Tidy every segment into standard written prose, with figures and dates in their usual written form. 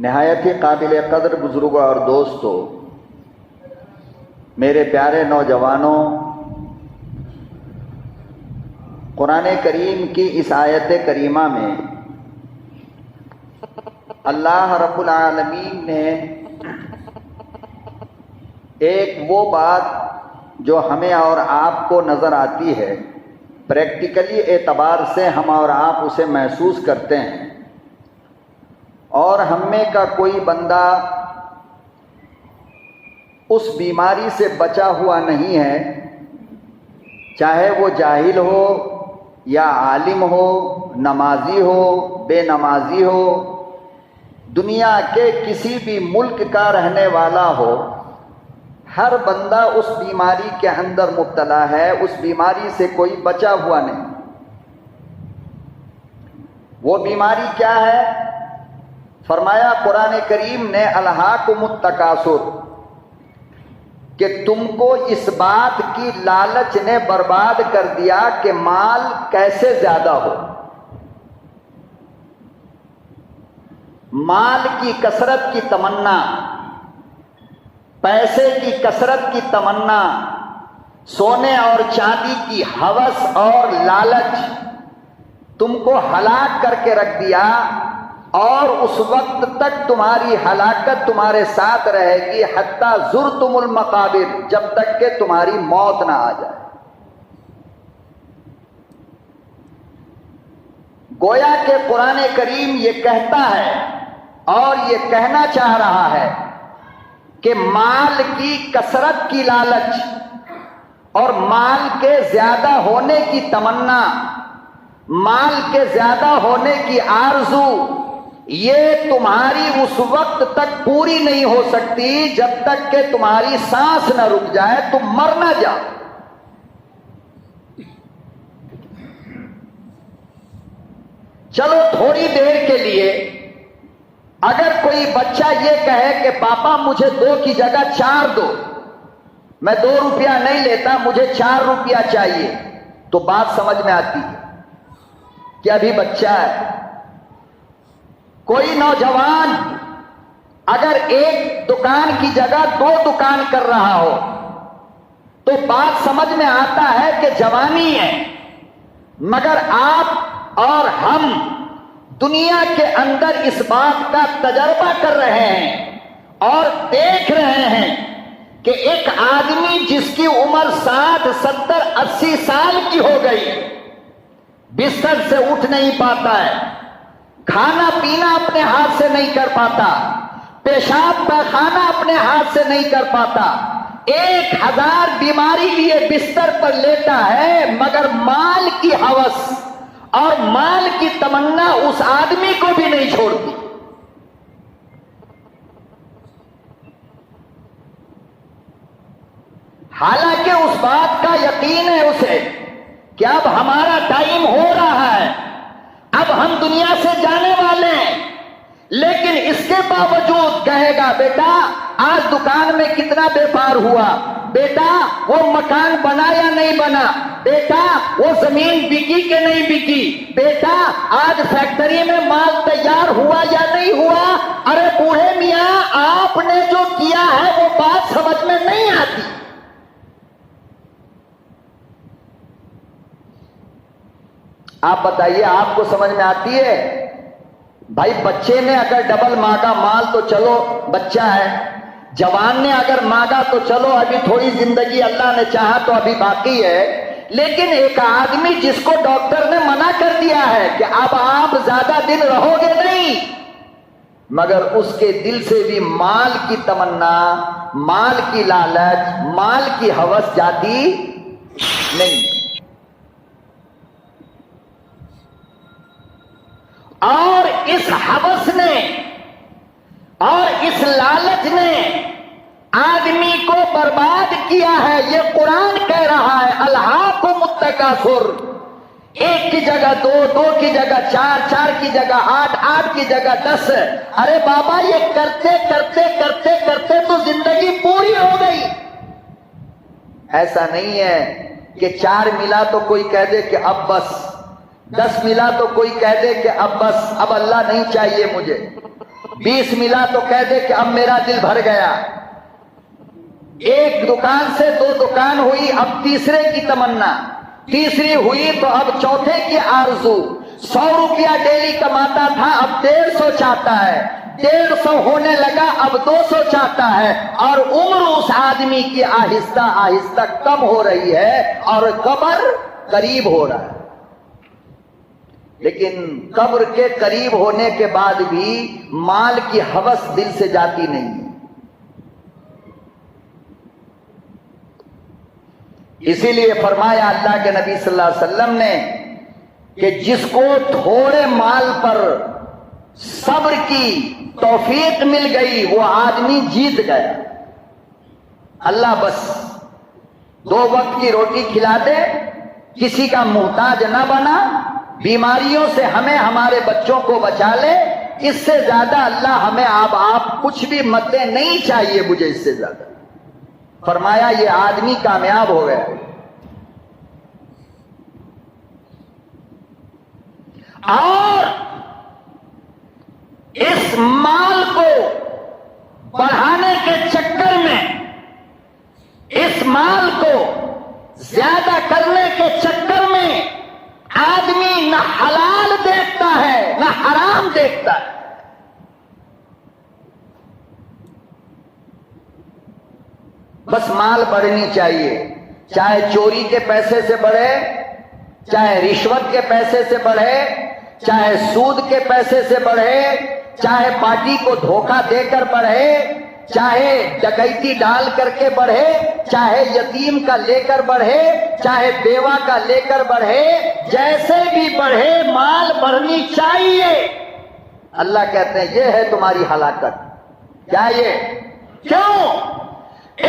نہایت ہی قابل قدر بزرگوں اور دوستوں، میرے پیارے نوجوانوں، قرآن کریم کی اس آیت کریمہ میں اللہ رب العالمین نے ایک وہ بات جو ہمیں اور آپ کو نظر آتی ہے، پریکٹیکلی اعتبار سے ہم اور آپ اسے محسوس کرتے ہیں، اور ہم میں کا کوئی بندہ اس بیماری سے بچا ہوا نہیں ہے، چاہے وہ جاہل ہو یا عالم ہو، نمازی ہو، بے نمازی ہو، دنیا کے کسی بھی ملک کا رہنے والا ہو، ہر بندہ اس بیماری کے اندر مبتلا ہے، اس بیماری سے کوئی بچا ہوا نہیں۔ وہ بیماری کیا ہے؟ فرمایا قرآن کریم نے الہاکم التکاثر، کہ تم کو اس بات کی لالچ نے برباد کر دیا کہ مال کیسے زیادہ ہو، مال کی کثرت کی تمنا، پیسے کی کثرت کی تمنا، سونے اور چاندی کی ہوس اور لالچ تم کو ہلاک کر کے رکھ دیا، اور اس وقت تک تمہاری ہلاکت تمہارے ساتھ رہے گی حتیٰ زرتم المقابر، جب تک کہ تمہاری موت نہ آ جائے۔ گویا کہ قرآن کریم یہ کہتا ہے اور یہ کہنا چاہ رہا ہے کہ مال کی کثرت کی لالچ اور مال کے زیادہ ہونے کی تمنا، مال کے زیادہ ہونے کی آرزو، یہ تمہاری اس وقت تک پوری نہیں ہو سکتی جب تک کہ تمہاری سانس نہ رک جائے، تم مر نہ جاؤ۔ چلو تھوڑی دیر کے لیے اگر کوئی بچہ یہ کہے کہ پاپا مجھے 2 کی جگہ 4 دو، میں 2 روپیہ نہیں لیتا، مجھے 4 روپیہ چاہیے، تو بات سمجھ میں آتی ہے کہ ابھی بچہ ہے۔ کوئی نوجوان اگر ایک دکان کی جگہ 2 دکان کر رہا ہو تو بات سمجھ میں آتا ہے کہ جوانی ہے، مگر آپ اور ہم دنیا کے اندر اس بات کا تجربہ کر رہے ہیں اور دیکھ رہے ہیں کہ ایک آدمی جس کی عمر 60، 70، 80 سال کی ہو گئی، بستر سے اٹھ نہیں پاتا ہے، کھانا پینا اپنے ہاتھ سے نہیں کر پاتا، پیشاب پخانہ اپنے ہاتھ سے نہیں کر پاتا، 1000 بیماری لیے بستر پر لیٹا ہے، مگر مال کی ہوس اور مال کی تمنا اس آدمی کو بھی نہیں چھوڑتی۔ حالانکہ اس بات کا یقین ہے اسے کہ اب ہمارا ٹائم ہو رہا ہے، اب ہم دنیا سے جانے والے ہیں، لیکن اس کے باوجود کہے گا بیٹا آج دکان میں کتنا بیپار ہوا، بیٹا وہ مکان بنا یا نہیں بنا، بیٹا وہ زمین بکی کہ نہیں بکی، بیٹا آج فیکٹری میں مال تیار ہوا یا نہیں ہوا۔ ارے بوڑھے میاں، آپ نے جو کیا ہے وہ بات سمجھ میں نہیں آتی۔ آپ بتائیے، آپ کو سمجھ میں آتی ہے؟ بھائی بچے نے اگر ڈبل مانگا مال تو چلو بچہ ہے، جوان نے اگر مانگا تو چلو ابھی تھوڑی زندگی اللہ نے چاہا تو ابھی باقی ہے، لیکن ایک آدمی جس کو ڈاکٹر نے منع کر دیا ہے کہ اب آپ زیادہ دن رہو گے نہیں، مگر اس کے دل سے بھی مال کی تمنا، مال کی لالچ، مال کی ہوس جاتی نہیں۔ اور اس ہوس نے اور اس لالچ نے آدمی کو برباد کیا ہے۔ یہ قرآن کہہ رہا ہے الہاکم التکاثر، 1 کی جگہ 2، 2 کی جگہ 4، 4 کی جگہ 8، 8 کی جگہ 10۔ ارے بابا یہ کرتے کرتے کرتے کرتے تو زندگی پوری ہو گئی۔ ایسا نہیں ہے کہ 4 ملا تو کوئی کہہ دے کہ اب بس، 10 ملا تو کوئی کہہ دے کہ اب بس، اب اللہ نہیں چاہیے مجھے۔ 20 ملا تو کہہ دے کہ اب میرا دل بھر گیا. ایک دکان سے 2 دکان ہوئی، اب تیسرے کی تمنا، تیسری ہوئی تو اب چوتھے کی آرزو. 100 روپیہ ڈیلی کماتا تھا، اب 150 چاہتا ہے. 150 ہونے لگا، اب 200 چاہتا ہے. اور عمر اس آدمی کی آہستہ آہستہ کم ہو رہی ہے اور قبر قریب ہو رہا ہے. لیکن قبر کے قریب ہونے کے بعد بھی مال کی ہوس دل سے جاتی نہیں ہے. اسی لیے فرمایا اللہ کے نبی صلی اللہ علیہ وسلم نے کہ جس کو تھوڑے مال پر صبر کی توفیق مل گئی وہ آدمی جیت گیا. اللہ بس 2 وقت کی روٹی کھلا دے، کسی کا محتاج نہ بنا، بیماریوں سے ہمیں ہمارے بچوں کو بچا لے، اس سے زیادہ اللہ ہمیں آپ کچھ بھی مت دے، نہیں چاہیے مجھے اس سے زیادہ. فرمایا یہ آدمی کامیاب ہو گیا. اور اس مال کو بڑھانے کے چکر میں، اس مال کو زیادہ کرنے کے چکر میں آدمی نہ حلال دیکھتا ہے نہ حرام دیکھتا ہے. بس مال بڑھنی چاہیے، چاہے چوری کے پیسے سے بڑھے، چاہے رشوت کے پیسے سے بڑھے، چاہے سود کے پیسے سے بڑھے، چاہے پارٹی کو دھوکہ دے کر بڑھے، چاہے ڈکیتی ڈال کر کے بڑھے، چاہے یتیم کا لے کر بڑھے، چاہے بیوہ کا لے کر بڑھے، جیسے بھی بڑھے مال بڑھنی چاہیے. اللہ کہتے ہیں یہ ہے تمہاری ہلاکت. کیا یہ؟ کیوں؟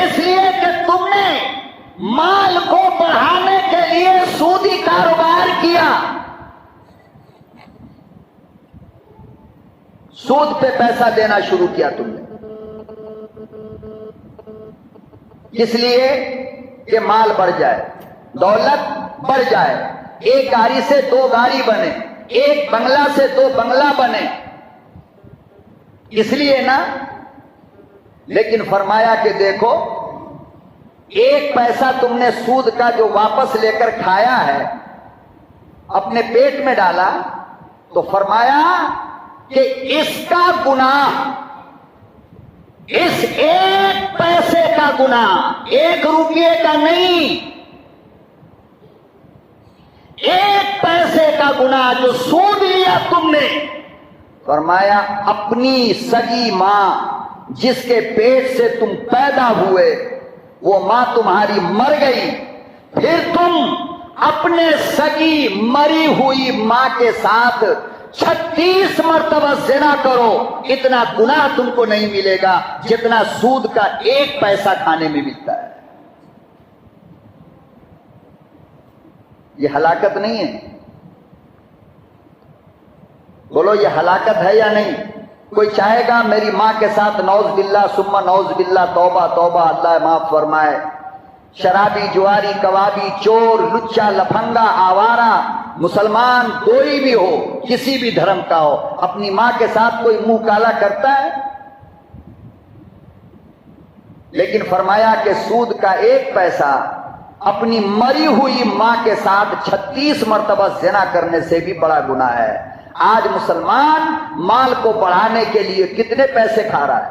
اس لیے کہ تم نے مال کو بڑھانے کے لیے سودی کاروبار کیا، سود پہ پیسہ دینا شروع کیا تم نے. اس لیے کہ مال بڑھ جائے، دولت بڑھ جائے، 1 گاڑی سے 2 گاڑی بنے، 1 بنگلہ سے 2 بنگلہ بنے، اس لیے نا. لیکن فرمایا کہ دیکھو 1 پیسہ تم نے سود کا جو واپس لے کر کھایا ہے، اپنے پیٹ میں ڈالا، تو فرمایا کہ اس کا گناہ، اس 1 پیسے کا گناہ، 1 روپیے کا نہیں، 1 پیسے کا گناہ جو سود لیا تم نے، فرمایا اپنی سگی ماں جس کے پیٹ سے تم پیدا ہوئے، وہ ماں تمہاری مر گئی، پھر تم اپنے سگی مری ہوئی ماں کے ساتھ 36 مرتبہ زنا کرو، اتنا گناہ تم کو نہیں ملے گا جتنا سود کا 1 پیسہ کھانے میں ملتا ہے. یہ ہلاکت نہیں ہے؟ بولو یہ ہلاکت ہے یا نہیں؟ کوئی چاہے گا میری ماں کے ساتھ نعوذ باللہ ثم نعوذ باللہ، توبہ توبہ، اللہ معاف فرمائے، شرابی، جواری، کبابی، چور، لچا، لفنگا، آوارہ، مسلمان کوئی بھی ہو، کسی بھی دھرم کا ہو، اپنی ماں کے ساتھ کوئی منہ کالا کرتا ہے؟ لیکن فرمایا کہ سود کا 1 پیسہ اپنی مری ہوئی ماں کے ساتھ 36 مرتبہ زنا کرنے سے بھی بڑا گناہ ہے. آج مسلمان مال کو بڑھانے کے لیے کتنے پیسے کھا رہا ہے.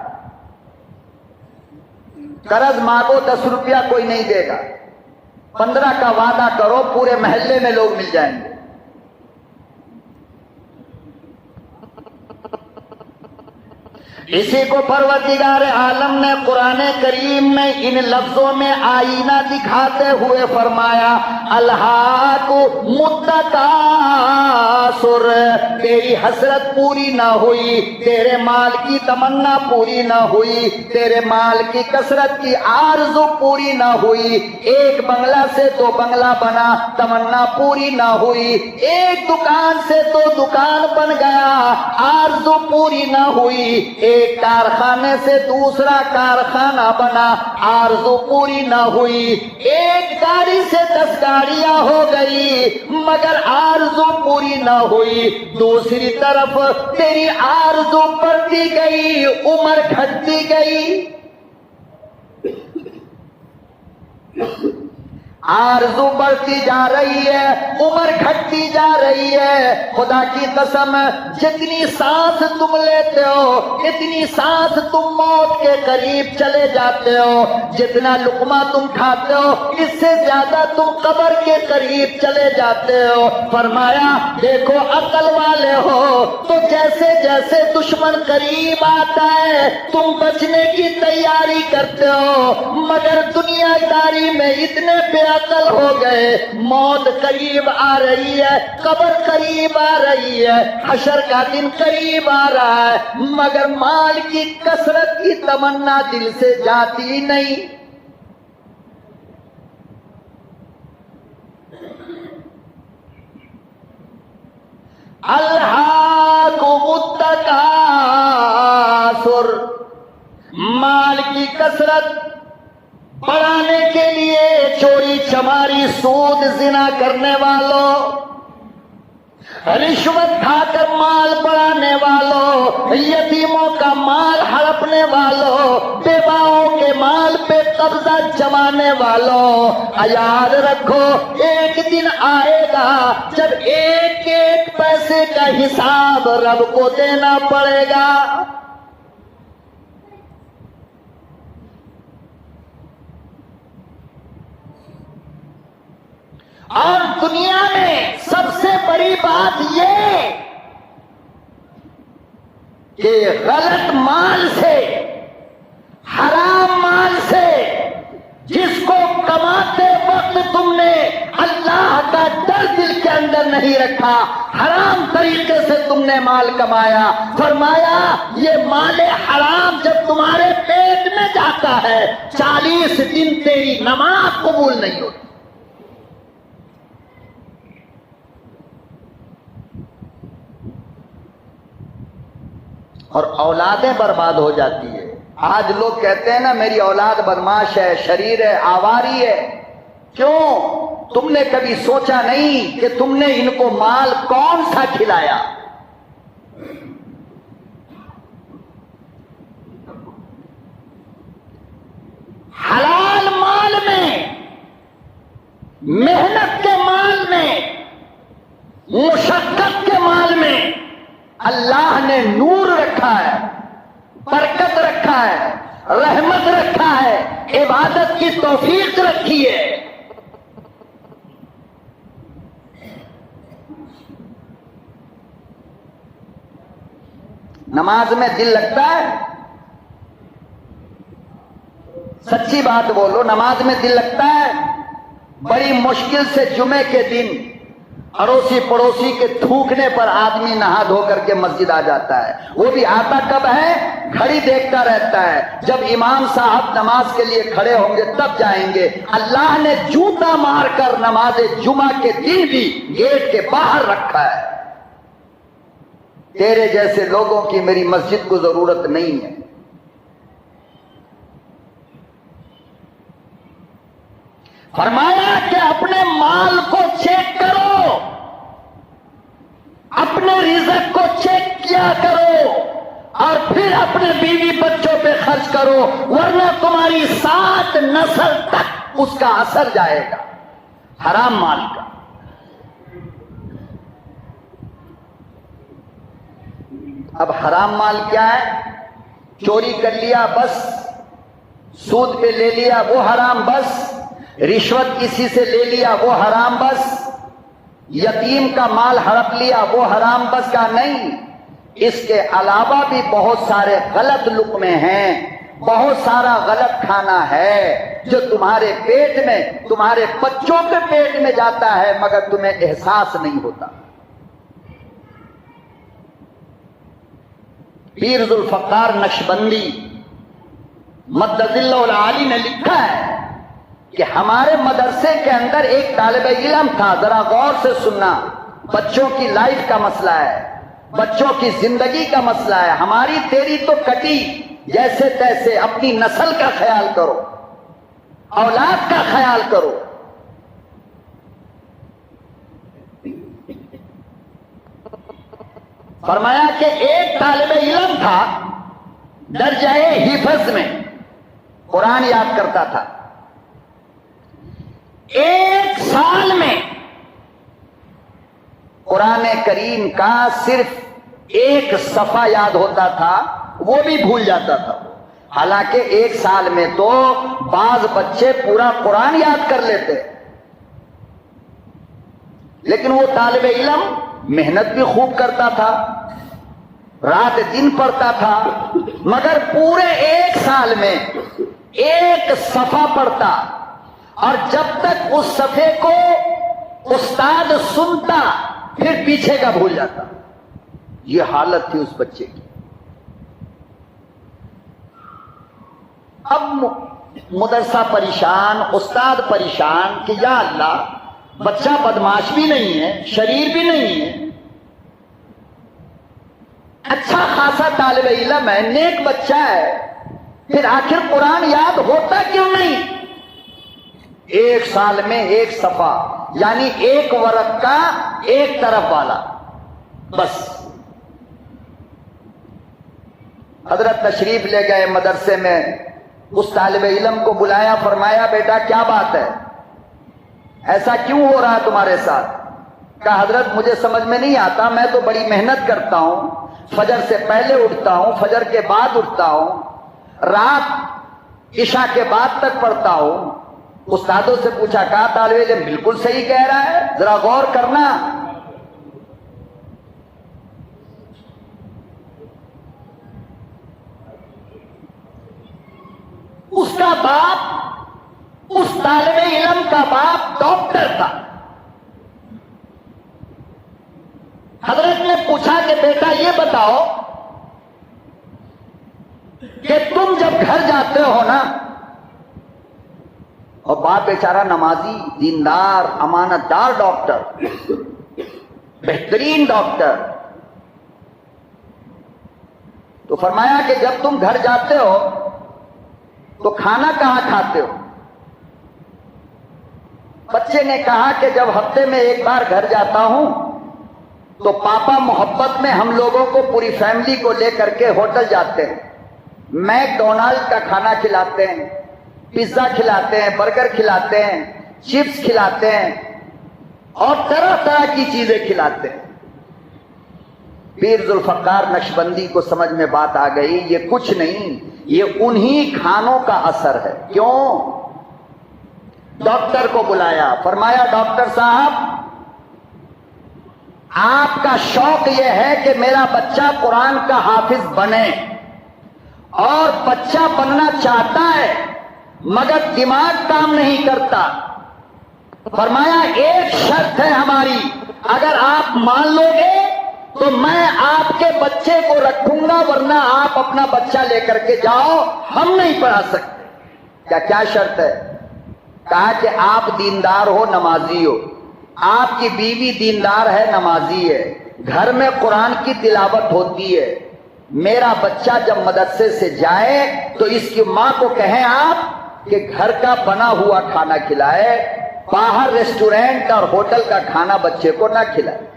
قرض مانگو 10 روپیہ کوئی نہیں دے گا، 15 کا وعدہ کرو پورے محلے میں لوگ مل جائیں گے. اسی کو پروردگار عالم نے قرآن کریم میں ان لفظوں میں آئینہ دکھاتے ہوئے فرمایا، الہاکم التکاثر، تیری حسرت پوری نہ ہوئی، تیرے مال کی تمنا پوری نہ ہوئی، تیرے مال کی کثرت کی آرزو پوری نہ ہوئی، 1 بنگلہ سے 2 بنگلہ بنا، تمنا پوری نہ ہوئی، 1 دکان سے 2 دکان بن گیا، آرزو پوری نہ ہوئی، 1 کارخانے سے دوسرا کارخانہ بنا، آرزو پوری نہ ہوئی، 1 گاڑی سے 10 گاڑی گاڑیاں ہو گئی مگر آرزو پوری نہ ہوئی، دوسری طرف تیری آرزو بڑھتی گئی، عمر گھٹتی گئی، آرزو بڑھتی جا رہی ہے، عمر گھٹتی جا رہی ہے۔ خدا کی قسم جتنی سانس تم لیتے ہو اتنی سانس تم موت کے قریب چلے جاتے ہو، جتنا لقمہ تم کھاتے ہو اس سے زیادہ تم قبر کے قریب چلے جاتے ہو۔ فرمایا دیکھو عقل والے ہو تو جیسے جیسے دشمن قریب آتا ہے تم بچنے کی تیاری کرتے ہو، مگر دنیا داری میں اتنے بے عقل ہو گئے، موت قریب آ رہی ہے، قبر قریب آ رہی ہے، حشر کا دن قریب آ رہا ہے، مگر مال کی کثرت کی تمنا دل سے جاتی نہیں۔ الہاکم التکاثر، مال کی کثرت بڑھانے کے لیے چوری چماری سود زنا کرنے والوں، رشوت کھا کر مال بڑھانے والوں، یتیموں کا مال ہڑپنے والوں، بیواؤں کے مال پہ قبضہ جمانے والوں، یاد رکھو ایک دن آئے گا جب ایک ایک پیسے کا حساب رب کو دینا پڑے گا۔ اور دنیا میں سب سے بڑی بات یہ کہ غلط مال سے، حرام مال سے، جس کو کماتے وقت تم نے اللہ کا ڈر دل کے اندر نہیں رکھا، حرام طریقے سے تم نے مال کمایا، فرمایا یہ مال حرام جب تمہارے پیٹ میں جاتا ہے 40 دن تیری نماز قبول نہیں ہوتی، اور اولادیں برباد ہو جاتی ہے۔ آج لوگ کہتے ہیں نا میری اولاد بدماش ہے، شریر ہے، آواری ہے۔ کیوں؟ تم نے کبھی سوچا نہیں کہ تم نے ان کو مال کون سا کھلایا؟ حلال مال میں، محنت کے مال میں، مشقت کے مال میں اللہ نے نور رکھا ہے، برکت رکھا ہے، رحمت رکھا ہے، عبادت کی توفیق رکھی ہے۔ نماز میں دل لگتا ہے؟ سچی بات بولو، نماز میں دل لگتا ہے؟ بڑی مشکل سے جمعے کے دن اڑوسی پڑوسی کے تھوکنے پر آدمی نہا دھو کر کے مسجد آ جاتا ہے، وہ بھی آتا کب ہے؟ گھڑی دیکھتا رہتا ہے، جب امام صاحب نماز کے لیے کھڑے ہوں گے تب جائیں گے۔ اللہ نے جوتا مار کر نماز جمعہ کے دن بھی گیٹ کے باہر رکھا ہے۔ تیرے جیسے لوگوں کی میری مسجد کو ضرورت نہیں ہے۔ فرمایا کہ اپنے مال کو چیک کرو، اپنے رزق کو چیک کیا کرو، اور پھر اپنے بیوی بچوں پہ خرچ کرو، ورنہ تمہاری 7 نسل تک اس کا اثر جائے گا حرام مال کا۔ اب حرام مال کیا ہے؟ چوری کر لیا بس، سود پہ لے لیا وہ حرام بس، رشوت کسی سے لے لیا وہ حرام بس، یتیم کا مال ہڑپ لیا وہ حرام بس کا نہیں، اس کے علاوہ بھی بہت سارے غلط لقمے ہیں، بہت سارا غلط کھانا ہے جو تمہارے پیٹ میں، تمہارے بچوں کے پیٹ میں جاتا ہے مگر تمہیں احساس نہیں ہوتا۔ پیر ذوالفقار نقشبندی مدد اللہ العالی نے لکھا ہے کہ ہمارے مدرسے کے اندر ایک طالب علم تھا، ذرا غور سے سننا، بچوں کی لائف کا مسئلہ ہے، بچوں کی زندگی کا مسئلہ ہے، ہماری تیری تو کٹی، جیسے تیسے اپنی نسل کا خیال کرو، اولاد کا خیال کرو۔ فرمایا کہ ایک طالب علم تھا درجہ حفظ میں قرآن یاد کرتا تھا، 1 سال میں قرآن کریم کا صرف 1 صفحہ یاد ہوتا تھا، وہ بھی بھول جاتا تھا۔ حالانکہ 1 سال میں تو بعض بچے پورا قرآن یاد کر لیتے، لیکن وہ طالب علم محنت بھی خوب کرتا تھا، رات دن پڑھتا تھا، مگر پورے 1 سال میں 1 صفحہ پڑھتا، اور جب تک اس صفحے کو استاد سنتا پھر پیچھے کا بھول جاتا۔ یہ حالت تھی اس بچے کی۔ اب مدرسہ پریشان، استاد پریشان کہ یا اللہ، بچہ بدماش بھی نہیں ہے، شریر بھی نہیں ہے، اچھا خاصا طالب علم ہے، نیک بچہ ہے، پھر آخر قرآن یاد ہوتا کیوں نہیں؟ 1 سال میں 1 صفحہ، یعنی 1 ورق کا 1 طرف والا، بس۔ حضرت تشریف لے گئے مدرسے میں، اس طالب علم کو بلایا، فرمایا بیٹا کیا بات ہے، ایسا کیوں ہو رہا ہے تمہارے ساتھ؟ کہا حضرت مجھے سمجھ میں نہیں آتا، میں تو بڑی محنت کرتا ہوں، فجر سے پہلے اٹھتا ہوں، فجر کے بعد اٹھتا ہوں، رات عشاء کے بعد تک پڑھتا ہوں۔ استادوں سے پوچھا، کہا طالب علم بالکل صحیح کہہ رہا ہے، ذرا غور کرنا۔ اس کا باپ، اس طالب علم کا باپ ڈاکٹر تھا۔ حضرت نے پوچھا کہ بیٹا یہ بتاؤ کہ تم جب گھر جاتے ہو نا، اور باپ بیچارہ نمازی، دیندار، امانت دار ڈاکٹر، بہترین ڈاکٹر، تو فرمایا کہ جب تم گھر جاتے ہو تو کھانا کہاں کھاتے ہو؟ بچے نے کہا کہ جب ہفتے میں 1 بار گھر جاتا ہوں تو پاپا محبت میں ہم لوگوں کو، پوری فیملی کو لے کر کے ہوٹل جاتے ہیں، میک ڈونلڈ کا کھانا کھلاتے ہیں، پیزا کھلاتے ہیں، برگر کھلاتے ہیں، چپس کھلاتے ہیں، اور طرح طرح کی چیزیں کھلاتے ہیں۔ پیر ذوالفقار نقشبندی کو سمجھ میں بات آ گئی، یہ کچھ نہیں، یہ انہی کھانوں کا اثر ہے۔ کیوں؟ ڈاکٹر کو بلایا، فرمایا ڈاکٹر صاحب آپ کا شوق یہ ہے کہ میرا بچہ قرآن کا حافظ بنے، اور بچہ بننا چاہتا ہے مگر دماغ کام نہیں کرتا۔ فرمایا ایک شرط ہے ہماری، اگر آپ مان لو گے تو میں آپ کے بچے کو رکھوں گا، ورنہ آپ اپنا بچہ لے کر کے جاؤ، ہم نہیں پڑھا سکتے۔ کیا شرط ہے؟ کہا کہ آپ دیندار ہو، نمازی ہو، آپ کی بیوی دیندار ہے، نمازی ہے، گھر میں قرآن کی تلاوت ہوتی ہے، میرا بچہ جب مدرسے سے جائے تو اس کی ماں کو کہیں آپ کہ گھر کا بنا ہوا کھانا کھلائے، باہر ریسٹورینٹ اور ہوٹل کا کھانا بچے کو نہ کھلائے۔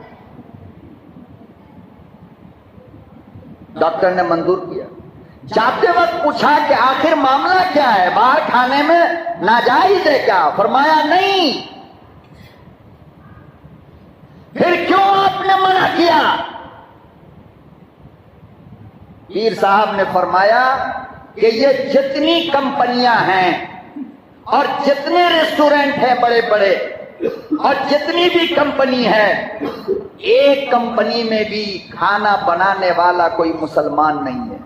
ڈاکٹر نے منظور کیا۔ جاتے وقت پوچھا کہ آخر معاملہ کیا ہے، باہر کھانے میں ناجائز ہے کیا؟ فرمایا نہیں۔ پھر کیوں آپ نے منع کیا؟ پیر صاحب نے فرمایا کہ یہ جتنی کمپنیاں ہیں اور جتنے ریسٹورینٹ ہیں بڑے بڑے اور جتنی بھی کمپنی ہے، ایک کمپنی میں بھی کھانا بنانے والا کوئی مسلمان نہیں ہے۔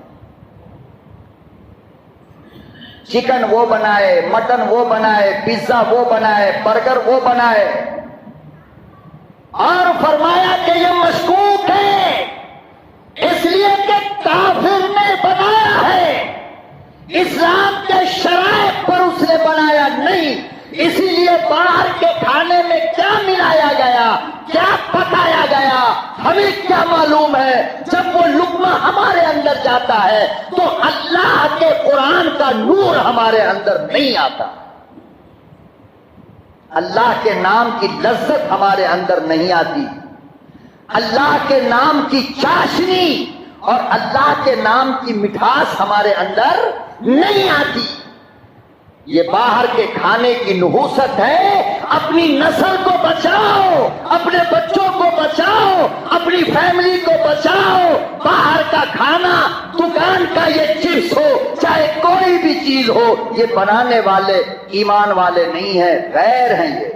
چکن وہ بنائے، مٹن وہ بنائے، پیزا وہ بنائے، برگر وہ بنائے، اور فرمایا کہ یہ مشکوک ہے، اس لیے کہ کافر نے بنایا ہے، اسلام کے شرائع پر اس نے بنایا نہیں، اسی لیے باہر کے کھانے میں کیا ملایا گیا، کیا پکایا گیا، ہمیں کیا معلوم ہے؟ جب وہ لقمہ ہمارے اندر جاتا ہے تو اللہ کے قرآن کا نور ہمارے اندر نہیں آتا، اللہ کے نام کی لذت ہمارے اندر نہیں آتی۔ اللہ کے نام کی چاشنی اور اللہ کے نام کی مٹھاس ہمارے اندر نہیں آتی. یہ باہر کے کھانے کی نحوست ہے. اپنی نسل کو بچاؤ, اپنے بچوں کو بچاؤ, اپنی فیملی کو بچاؤ. باہر کا کھانا, دکان کا یہ چپس ہو, چاہے کوئی بھی چیز ہو, یہ بنانے والے ایمان والے نہیں ہیں, غیر ہیں. یہ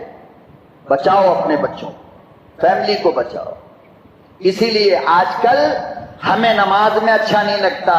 بچاؤ اپنے بچوں, فیملی کو بچاؤ. اسی لیے آج کل ہمیں نماز میں اچھا نہیں لگتا,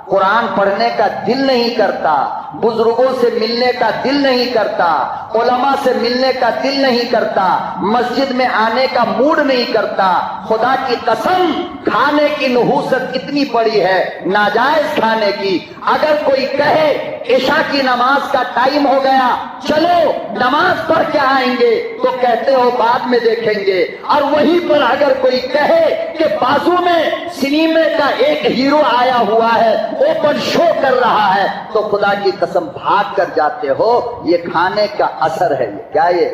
قرآن پڑھنے کا دل نہیں کرتا, بزرگوں سے ملنے کا دل نہیں کرتا, علماء سے ملنے کا دل نہیں کرتا, مسجد میں آنے کا موڈ نہیں کرتا. خدا کی قسم, کھانے کی نحوست اتنی پڑی ہے ناجائز کھانے کی. اگر کوئی کہے عشاء کی نماز کا ٹائم ہو گیا, چلو نماز پڑھ کے آئیں گے, تو کہتے ہو بعد میں دیکھیں گے. اور وہیں پر اگر کوئی کہے کہ بازو میں سنیمے کا ایک ہیرو آیا ہوا ہے, اوپن شو کر رہا ہے, تو خدا کی قسم بھاگ کر جاتے ہو. یہ کھانے کا اثر ہے. یہ کیا, یہ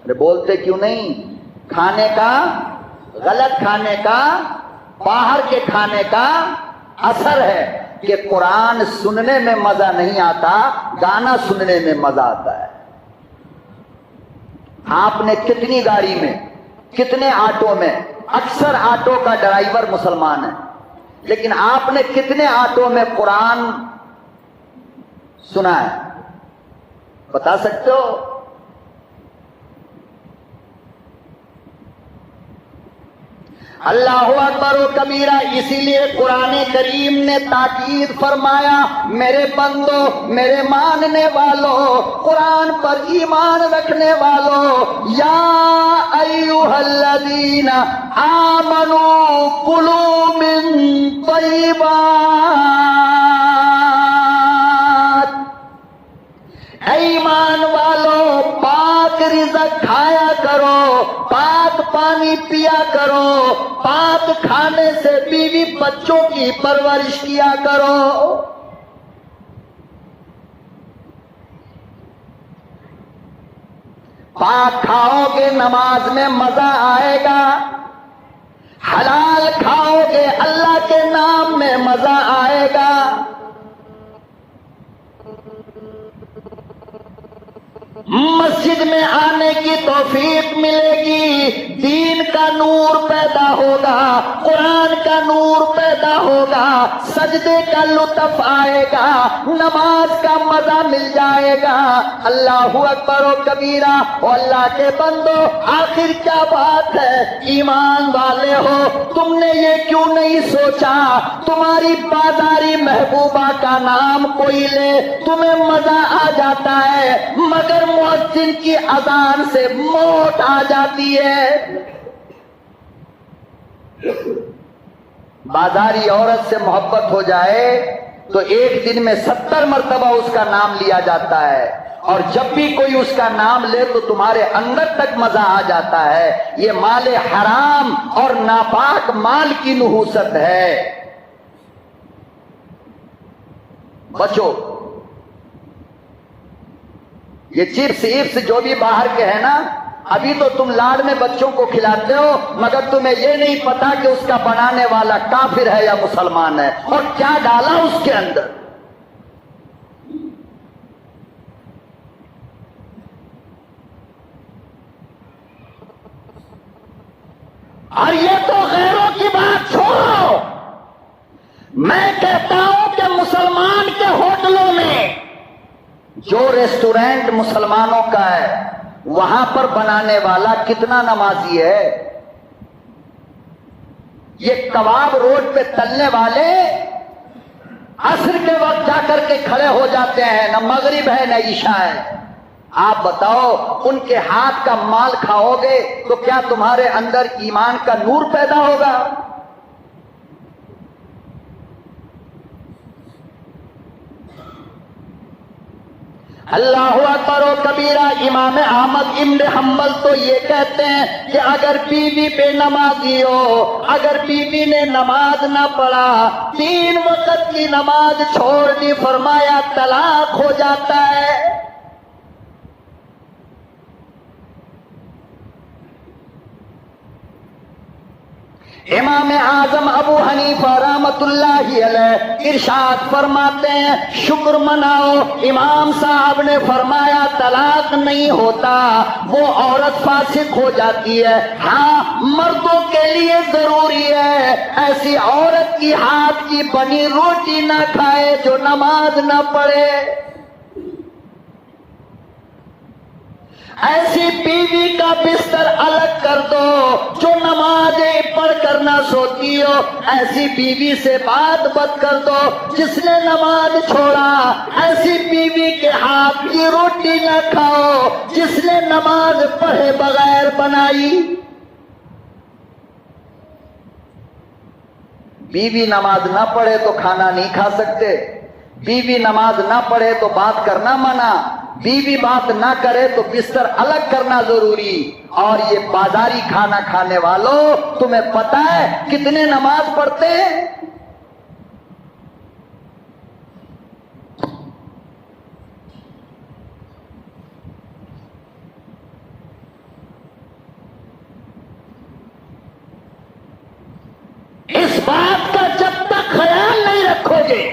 ارے بولتے کیوں نہیں؟ کھانے کا, غلط کھانے کا, باہر کے کھانے کا اثر ہے کہ قرآن سننے میں مزہ نہیں آتا, گانا سننے میں مزہ آتا ہے. آپ نے کتنی گاڑی میں, کتنے آٹو میں, اکثر آٹو کا ڈرائیور مسلمان ہے, لیکن آپ نے کتنے آٹو میں قرآن سنا ہے؟ بتا سکتے ہو؟ اللہ اکبر و کبیرہ. اسی لیے قرآن کریم نے تاکید فرمایا, میرے بندو, میرے ماننے والوں, قرآن پر ایمان رکھنے والوں, یا ایھا الذین آمنوا کلوا من طیبات, ایمان والو پاک رزق کھایا کرو, پاک پانی پیا کرو, پاک کھانے سے بیوی بچوں کی پرورش کیا کرو. پاک کھاؤ گے نماز میں مزہ آئے گا, حلال کھاؤ گے اللہ کے نام میں مزہ آئے گا. مسجد میں آنے کی توفیق ملے گی, دین کا نور پیدا ہوگا, قرآن کا نور پیدا ہوگا, سجدے کا لطف آئے گا, نماز کا مزہ مل جائے گا. اللہ اکبر و کبیرہ. اور اللہ کے بندو, آخر کیا بات ہے؟ ایمان والے ہو, تم نے یہ کیوں نہیں سوچا تمہاری بازاری محبوبہ کا نام کوئی لے, تمہیں مزہ آ جاتا ہے, مگر مؤذن کی اذان سے موت آ جاتی ہے. بازاری عورت سے محبت ہو جائے تو ایک دن میں 70 مرتبہ اس کا نام لیا جاتا ہے, اور جب بھی کوئی اس کا نام لے تو تمہارے اندر تک مزہ آ جاتا ہے. یہ مال حرام اور ناپاک مال کی نحوست ہے. بچو. یہ چپس ایپس جو بھی باہر کے ہیں نا, ابھی تو تم لاڈ میں بچوں کو کھلاتے ہو, مگر تمہیں یہ نہیں پتا کہ اس کا بنانے والا کافر ہے یا مسلمان ہے, اور کیا ڈالا اس کے اندر. اور یہ تو غیروں کی بات چھوڑو, میں کہتا ہوں کہ مسلمان کے ہوٹلوں میں جو ریسٹورینٹ مسلمانوں کا ہے, وہاں پر بنانے والا کتنا نمازی ہے. یہ کباب روڈ پہ تلنے والے عصر کے وقت جا کر کے کھڑے ہو جاتے ہیں, نہ مغرب ہے نہ عشاء ہے. آپ بتاؤ, ان کے ہاتھ کا مال کھاؤ گے تو کیا تمہارے اندر ایمان کا نور پیدا ہوگا؟ اللہ اکبر و کبیرہ. امام احمد ابن حنبل تو یہ کہتے ہیں کہ اگر بیوی بے نمازی ہو, اگر بیوی نے نماز نہ پڑھا, 3 وقت کی نماز چھوڑ دی, فرمایا طلاق ہو جاتا ہے. امام اعظم ابو حنیفہ رحمت اللہ علیہ ارشاد فرماتے ہیں شکر مناؤ، امام صاحب نے فرمایا طلاق نہیں ہوتا، وہ عورت فاسق ہو جاتی ہے، ہاں مردوں کے لیے ضروری ہے ایسی عورت کی ہاتھ کی بنی روٹی نہ کھائے جو نماز نہ پڑھے، ایسی بیوی کا بستر الگ کر دو جو نمازیں پڑھ کر نہ سوتی ہو، ایسی بیوی سے بات مت کر دو جس نے نماز چھوڑا، ایسی بیوی کے ہاتھ کی روٹی نہ کھاؤ جس نے نماز پڑھے بغیر بنائی۔ بیوی نماز نہ پڑھے تو کھانا نہیں کھا سکتے، بیوی نماز نہ پڑھے تو بات کرنا منع، بیوی بات نہ کرے تو بستر الگ کرنا ضروری۔ اور یہ بازاری کھانا کھانے والوں تمہیں پتہ ہے کتنے نماز پڑھتے ہیں؟ اس بات کا جب تک خیال نہیں رکھو گے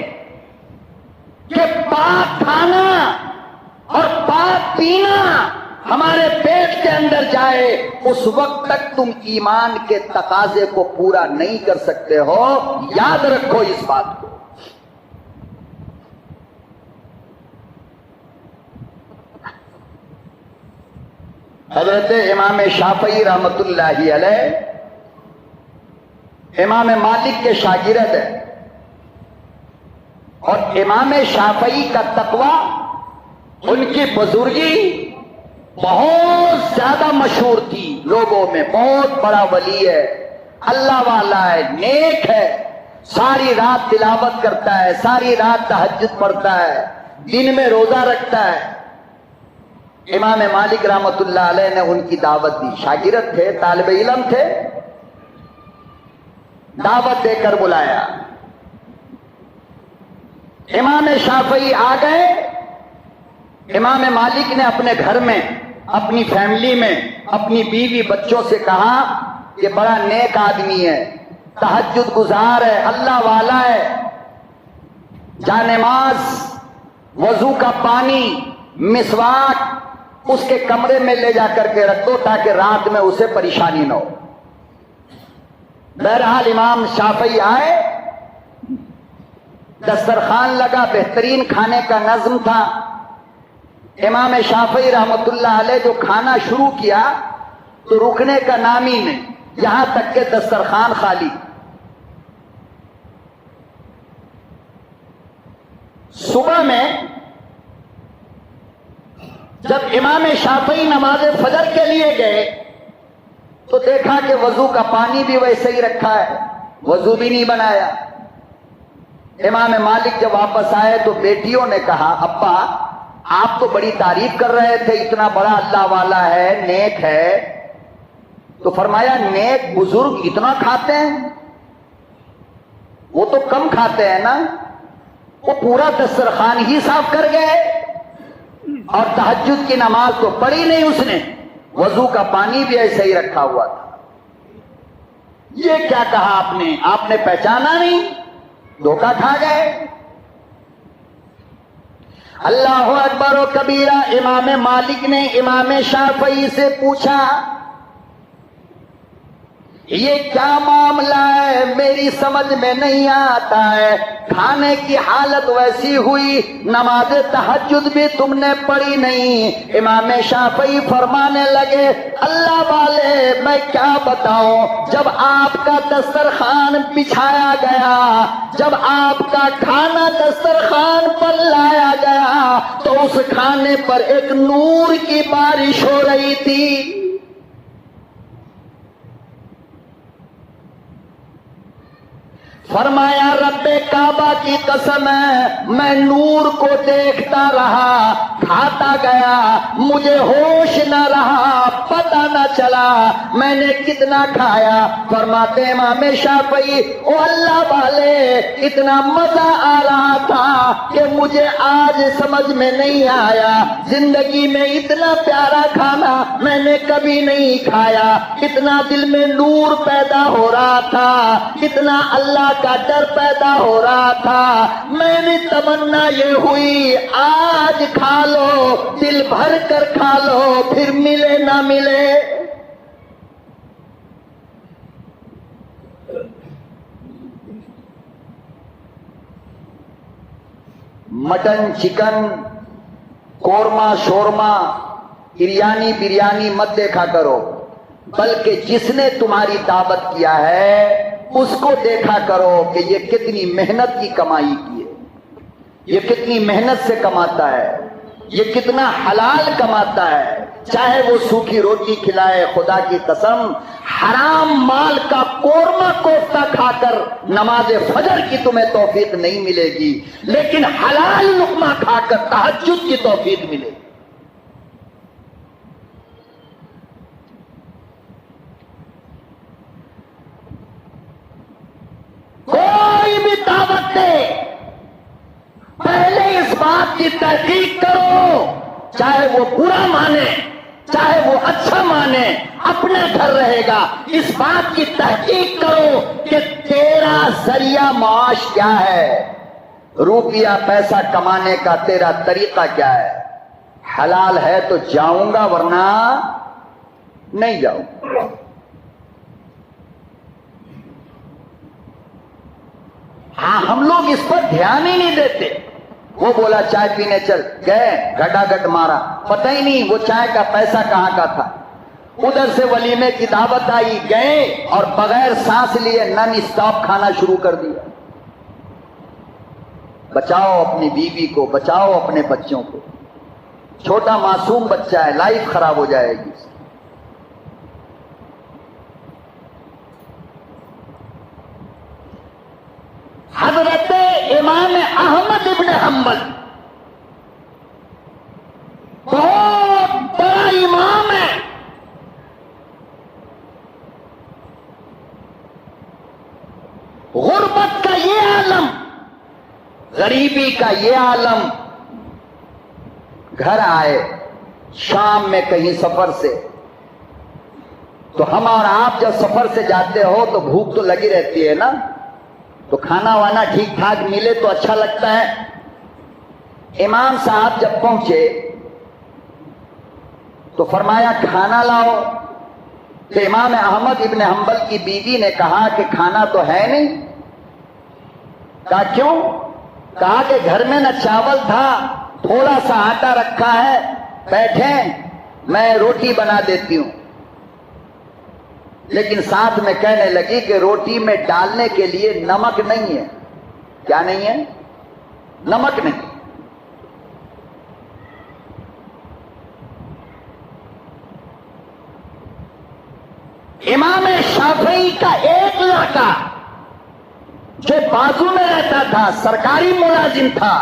کہ پاک کھانا اور پاک پینا ہمارے پیٹ کے اندر جائے، اس وقت تک تم ایمان کے تقاضے کو پورا نہیں کر سکتے ہو، یاد رکھو اس بات کو۔ حضرت امام شافعی رحمت اللہ علیہ امام مالک کے شاگرد ہیں، اور امام شافعی کا تقوی، ان کی بزرگی بہت زیادہ مشہور تھی لوگوں میں، بہت بڑا ولی ہے، اللہ والا ہے، نیک ہے، ساری رات تلاوت کرتا ہے، ساری رات تہجد پڑھتا ہے، دن میں روزہ رکھتا ہے۔ امام مالک رحمت اللہ علیہ نے ان کی دعوت دی، شاگرد تھے، طالب علم تھے، دعوت دے کر بلایا، امام شافعی آ گئے۔ امام مالک نے اپنے گھر میں، اپنی فیملی میں، اپنی بیوی بچوں سے کہا کہ بڑا نیک آدمی ہے، تہجد گزار ہے، اللہ والا ہے، جانماز، وضو کا پانی، مسواک اس کے کمرے میں لے جا کر کے رکھ دو تاکہ رات میں اسے پریشانی نہ ہو۔ بہرحال امام شافعی آئے، دسترخوان لگا، بہترین کھانے کا نظم تھا۔ امام شافعی رحمت اللہ علیہ جو کھانا شروع کیا تو رکنے کا نام ہی نہیں، یہاں تک کہ دسترخوان خالی۔ صبح میں جب امام شافعی نماز فجر کے لیے گئے تو دیکھا کہ وضو کا پانی بھی ویسے ہی رکھا ہے، وضو بھی نہیں بنایا۔ امام مالک جب واپس آئے تو بیٹیوں نے کہا ابا آپ تو بڑی تعریف کر رہے تھے، اتنا بڑا اللہ والا ہے، نیک ہے، تو فرمایا نیک بزرگ اتنا کھاتے ہیں؟ وہ تو کم کھاتے ہیں نا، وہ پورا دسترخوان ہی صاف کر گئے، اور تہجد کی نماز تو پڑھی نہیں اس نے، وضو کا پانی بھی ایسے ہی رکھا ہوا تھا۔ یہ کیا کہا آپ نے پہچانا نہیں، دھوکہ کھا گئے۔ اللہ اکبر و کبیرہ۔ امام مالک نے امام شافعی سے پوچھا یہ کیا معاملہ ہے، میری سمجھ میں نہیں آتا ہے، کھانے کی حالت ویسی ہوئی، نماز تہجد بھی تم نے پڑھی نہیں۔ امام شافعی فرمانے لگے اللہ والے میں کیا بتاؤں، جب آپ کا دسترخوان بچھایا گیا، جب آپ کا کھانا دسترخوان پر لایا گیا تو اس کھانے پر ایک نور کی بارش ہو رہی تھی۔ فرمایا رب کعبہ کی قسم ہے میں نور کو دیکھتا رہا، کھاتا گیا، مجھے ہوش نہ رہا، پتہ نہ چلا میں نے کتنا کھایا۔ فرماتے امام شافعی او اللہ والے اتنا مزہ آ رہا تھا کہ مجھے آج سمجھ میں نہیں آیا، زندگی میں اتنا پیارا کھانا میں نے کبھی نہیں کھایا، اتنا دل میں نور پیدا ہو رہا تھا، اتنا اللہ کا ڈر پیدا ہو رہا تھا، میں نے تمنا یہ ہوئی آج کھا لو، دل بھر کر کھا لو، پھر ملے نہ ملے۔ مٹن، چکن، قورمہ، شورما، بریانی مت دیکھا کرو، بلکہ جس نے تمہاری دعوت کیا ہے اس کو دیکھا کرو کہ یہ کتنی محنت کی کمائی کی ہے، یہ کتنی محنت سے کماتا ہے، یہ کتنا حلال کماتا ہے۔ چاہے وہ سوکھی روٹی کھلائے، خدا کی قسم حرام مال کا قورمہ کوفتہ کھا کر نماز فجر کی تمہیں توفیق نہیں ملے گی، لیکن حلال لقمہ کھا کر تہجد کی توفیق ملے گی۔ کوئی بھی دعوت دے، پہلے اس بات کی تحقیق کرو، چاہے وہ برا مانے چاہے وہ اچھا مانے، اپنے گھر رہے گا، اس بات کی تحقیق کرو کہ تیرا ذریعہ معاش کیا ہے، روپیہ پیسہ کمانے کا تیرا طریقہ کیا ہے۔ حلال ہے تو جاؤں گا ورنہ نہیں جاؤں۔ ہاں ہم لوگ اس پر دھیان ہی نہیں دیتے۔ وہ بولا چائے پینے چل گئے، گھٹا گھٹ مارا، پتہ ہی نہیں وہ چائے کا پیسہ کہاں کا تھا۔ ادھر سے ولیمے کی دعوت آئی، گئے اور بغیر سانس لیے نن اسٹاپ کھانا شروع کر دیا۔ بچاؤ اپنی بیوی کو، بچاؤ اپنے بچوں کو، چھوٹا معصوم بچہ ہے، لائف خراب ہو جائے گی۔ حضرت امام احمد ابن حنبل بہت بڑا امام ہے، غربت کا یہ عالم، غریبی کا یہ عالم، گھر آئے شام میں کہیں سفر سے، تو ہم اور آپ جب سفر سے جاتے ہو تو بھوک تو لگی رہتی ہے نا، تو کھانا وانا ٹھیک ٹھاک ملے تو اچھا لگتا ہے۔ امام صاحب جب پہنچے تو فرمایا کھانا لاؤ، تو امام احمد ابن حنبل کی بیوی نے کہا کہ کھانا تو ہے نہیں۔ کہا کیوں؟ کہا کہ گھر میں نہ چاول تھا، تھوڑا سا آٹا رکھا ہے، بیٹھیں میں روٹی بنا دیتی ہوں۔ لیکن ساتھ میں کہنے لگی کہ روٹی میں ڈالنے کے لیے نمک نہیں ہے۔ کیا نہیں ہے؟ نمک نہیں۔ امام شافعی کا ایک لڑکا جو بازو میں رہتا تھا، سرکاری ملازم تھا،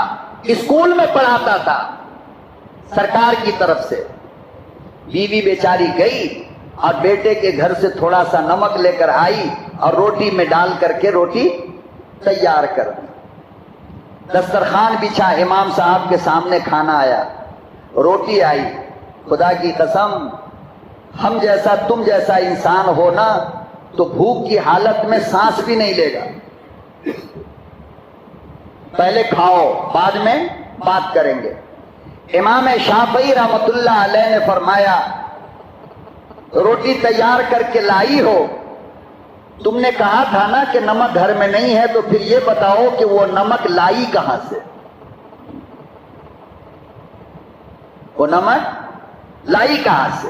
اسکول میں پڑھاتا تھا سرکار کی طرف سے، بیوی بیچاری گئی اور بیٹے کے گھر سے تھوڑا سا نمک لے کر آئی اور روٹی میں ڈال کر کے روٹی تیار کر دی۔ دسترخوان بچھا، امام صاحب کے سامنے کھانا آیا، روٹی آئی۔ خدا کی قسم ہم جیسا تم جیسا انسان ہو نا تو بھوک کی حالت میں سانس بھی نہیں لے گا، پہلے کھاؤ بعد میں بات کریں گے۔ امام شافعی رحمت اللہ علیہ نے فرمایا روٹی تیار کر کے لائی ہو، تم نے کہا تھا نا کہ نمک گھر میں نہیں ہے، تو پھر یہ بتاؤ کہ وہ نمک لائی کہاں سے؟ وہ نمک لائی کہاں سے؟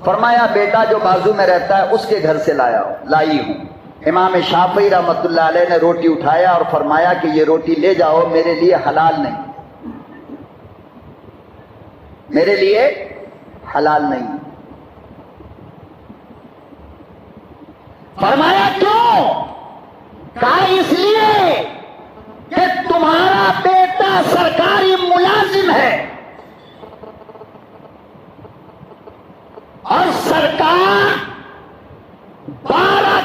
فرمایا بیٹا جو بازو میں رہتا ہے اس کے گھر سے لائی ہوں۔ امام شافعی رحمت اللہ علیہ نے روٹی اٹھایا اور فرمایا کہ یہ روٹی لے جاؤ، میرے لیے حلال نہیں، میرے لیے حلال نہیں۔ فرمایا کیوں؟ کہا اس لیے کہ تمہارا بیٹا سرکاری ملازم ہے اور سرکار 12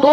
2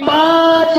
5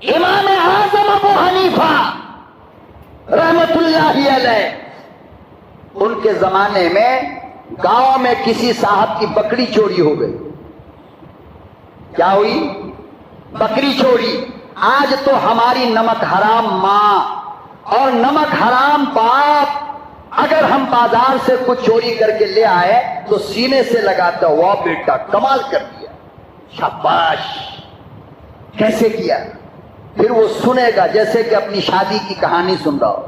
امام اعظم ابو حنیفہ رحمت اللہ علیہ، ان کے زمانے میں گاؤں میں کسی صاحب کی بکری چوری ہو گئی. کیا ہوئی؟ بکری چوری. آج تو ہماری نمک حرام ماں اور نمک حرام باپ اگر ہم بازار سے کچھ چوری کر کے لے آئے تو سینے سے لگاتا، واہ بیٹا کمال کر دیا، شاباش، کیسے کیا؟ پھر وہ سنے گا جیسے کہ اپنی شادی کی کہانی سن رہا ہو.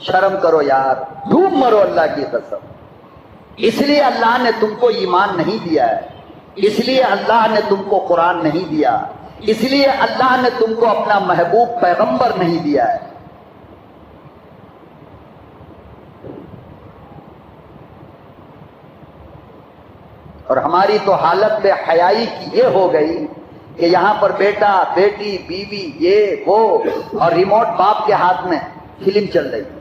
شرم کرو یار، ڈوب مرو اللہ کی قسم. اس لیے اللہ نے تم کو ایمان نہیں دیا ہے، اس لیے اللہ نے تم کو قرآن نہیں دیا، اس لیے اللہ نے تم کو اپنا محبوب پیغمبر نہیں دیا ہے. اور ہماری تو حالت بے حیائی کی یہ ہو گئی کہ یہاں پر بیٹا بیٹی بیوی یہ وہ اور ریموٹ باپ کے ہاتھ میں فلم چل رہی ہے.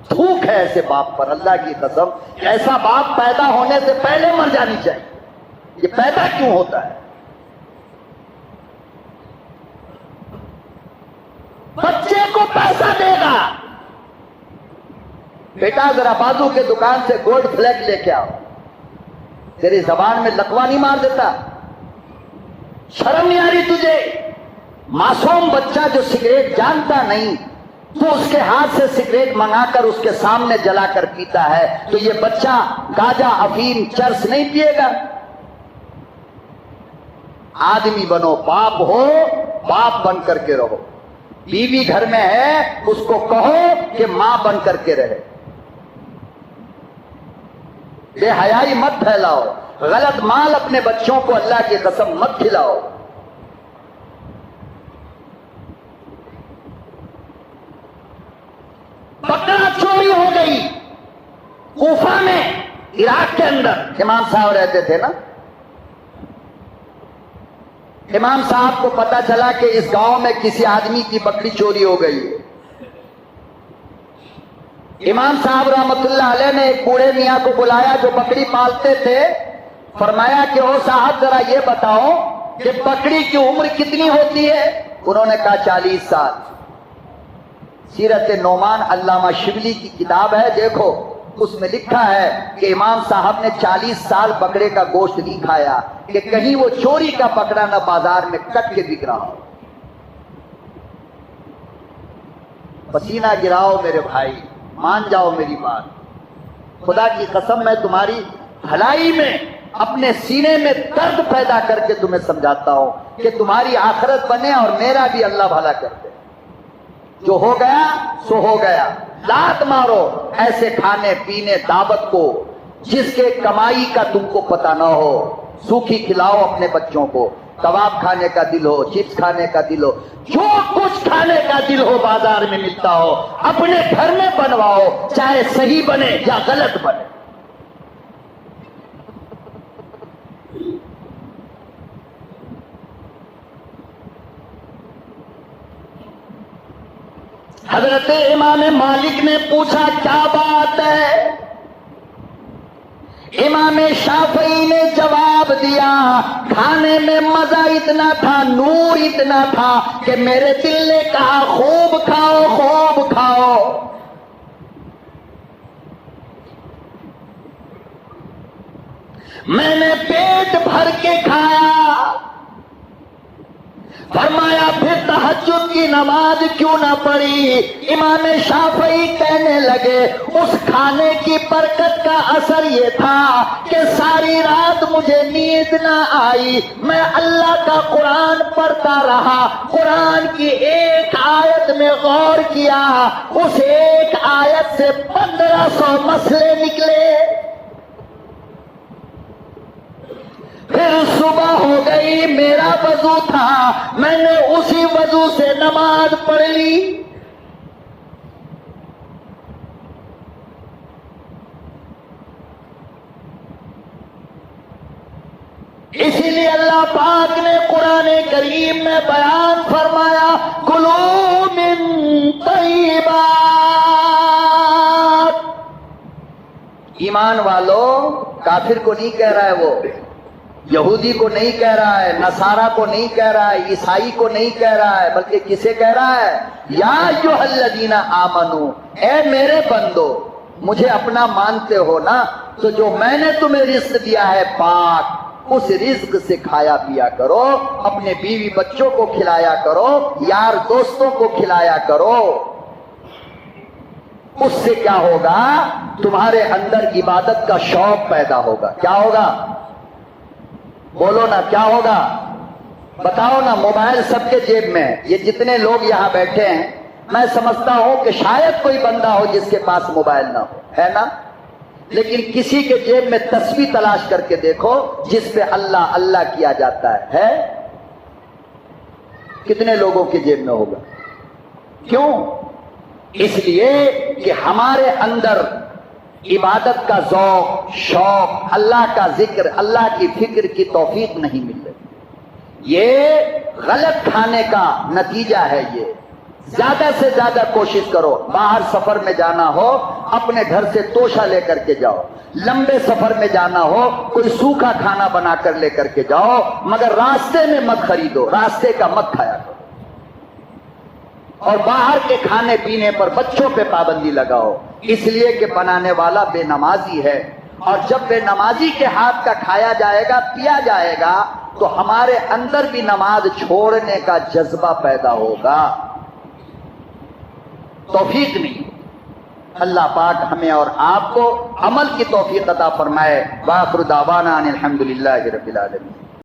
تھوک ہے ایسے باپ پر، اللہ کی قسم. ایسا باپ پیدا ہونے سے پہلے مر جانی چاہیے. یہ پیدا کیوں ہوتا ہے؟ بچے کو پیسہ دے گا، بیٹا ذرا بازو کے دکان سے گولڈ فلیگ لے کے آؤ، تیری زبان میں لقوا نہیں مار دیتا؟ شرم نہیں آ رہی تجھے؟ معصوم بچہ جو سگریٹ جانتا نہیں تو اس کے ہاتھ سے سگریٹ منگا کر اس کے سامنے جلا کر پیتا ہے، تو یہ بچہ گاجا افیم چرس نہیں پیے گا؟ آدمی بنو، باپ ہو باپ بن کر کے رہو. بیوی گھر میں ہے اس کو کہو کہ ماں بن کر کے رہے. بے حیائی مت پھیلاؤ، غلط مال اپنے بچوں کو اللہ کی قسم مت کھلاؤ. بکرا چوری ہو گئی کوفہ میں، عراق کے اندر. امام صاحب رہتے تھے نا. امام صاحب کو پتا چلا کہ اس گاؤں میں کسی آدمی کی بکری چوری ہو گئی. امام صاحب رحمت اللہ علیہ نے ایک بوڑھے میاں کو بلایا جو بکری پالتے تھے. فرمایا کہ او صاحب ذرا یہ بتاؤ کہ بکری کی عمر کتنی ہوتی ہے؟ انہوں نے کہا 40 سال. سیرت نعمان علامہ شبلی کی کتاب ہے، دیکھو اس میں لکھا ہے کہ امام صاحب نے 40 سال بکرے کا گوشت نہیں کھایا کہ کہیں وہ چوری کا بکرا نہ بازار میں کٹ کے بک رہا ہو. پسینہ گراؤ میرے بھائی، مان جاؤ میری بات. خدا کی قسم میں تمہاری بھلائی میں اپنے سینے میں درد پیدا کر کے تمہیں سمجھاتا ہوں کہ تمہاری آخرت بنے اور میرا بھی اللہ بھلا کر دے. جو ہو گیا سو ہو گیا. لات مارو ایسے کھانے پینے دعوت کو جس کے کمائی کا تم کو پتہ نہ ہو. سوکھی کھلاؤ اپنے بچوں کو. کباب کھانے کا دل ہو، چپس کھانے کا دل ہو، جو کچھ کھانے کا دل ہو بازار میں ملتا ہو اپنے گھر میں بنواؤ، چاہے صحیح بنے یا غلط بنے. حضرت امام مالک نے پوچھا کیا بات ہے؟ امام شافعی نے جواب دیا، کھانے میں مزہ اتنا تھا، نور اتنا تھا کہ میرے دل نے کہا خوب کھاؤ خوب کھاؤ. میں نے پیٹ بھر کے کھایا. فرمایا پھر تہجد کی نماز کیوں نہ پڑھی؟ امام شافعی کہنے لگے اس کھانے کی برکت کا اثر یہ تھا کہ ساری رات مجھے نیند نہ آئی، میں اللہ کا قرآن پڑھتا رہا، قرآن کی ایک آیت میں غور کیا، اس ایک آیت سے 1500 مسئلے نکلے. پھر صبح ہو گئی، میرا وضو تھا، میں نے اسی وضو سے نماز پڑھ لی. اسی لیے اللہ پاک نے قرآن کریم میں بیان فرمایا کلوا من طیبات. ایمان والو، کافر کو نہیں کہہ رہا ہے وہ، یہودی کو نہیں کہہ رہا ہے، نصارہ کو نہیں کہہ رہا ہے، عیسائی کو نہیں کہہ رہا ہے، بلکہ کسے کہہ رہا ہے؟ یا ایھا الذین آمنو، اے میرے بندو، مجھے اپنا مانتے ہو نا، تو جو میں نے تمہیں رزق دیا ہے پاک، اس رزق سے کھایا پیا کرو، اپنے بیوی بچوں کو کھلایا کرو، یار دوستوں کو کھلایا کرو۔ اس سے کیا ہوگا؟ تمہارے اندر عبادت کا شوق پیدا ہوگا۔ کیا ہوگا؟ بولو نا، کیا ہوگا؟ بتاؤ نا۔ موبائل سب کے جیب میں ہے، یہ جتنے لوگ یہاں بیٹھے ہیں، میں سمجھتا ہوں کہ شاید کوئی بندہ ہو جس کے پاس موبائل نہ ہو، ہے نا؟ لیکن کسی کے جیب میں تسبیح تلاش کر کے دیکھو جس پہ اللہ اللہ کیا جاتا ہے؟ کتنے لوگوں کے جیب میں ہوگا؟ کیوں؟ اس لیے کہ ہمارے اندر عبادت کا ذوق، شوق، اللہ کا ذکر، اللہ کی فکر کی توفیق نہیں مل رہی۔ یہ غلط کھانے کا نتیجہ ہے۔ یہ زیادہ سے زیادہ کوشش کرو، باہر سفر میں جانا ہو اپنے گھر سے توشہ لے کر کے جاؤ، لمبے سفر میں جانا ہو کوئی سوکھا کھانا بنا کر لے کر کے جاؤ، مگر راستے میں مت خریدو، راستے کا مت کھایا کرو، اور باہر کے کھانے پینے پر بچوں پہ پابندی لگاؤ، اس لیے کہ بنانے والا بے نمازی ہے، اور جب بے نمازی کے ہاتھ کا کھایا جائے گا، پیا جائے گا، تو ہمارے اندر بھی نماز چھوڑنے کا جذبہ پیدا ہوگا۔ توفیق نہیں۔ اللہ پاک ہمیں اور آپ کو عمل کی توفیق عطا فرمائے۔ وآخر دعوانا ان الحمدللہ رب العالمین۔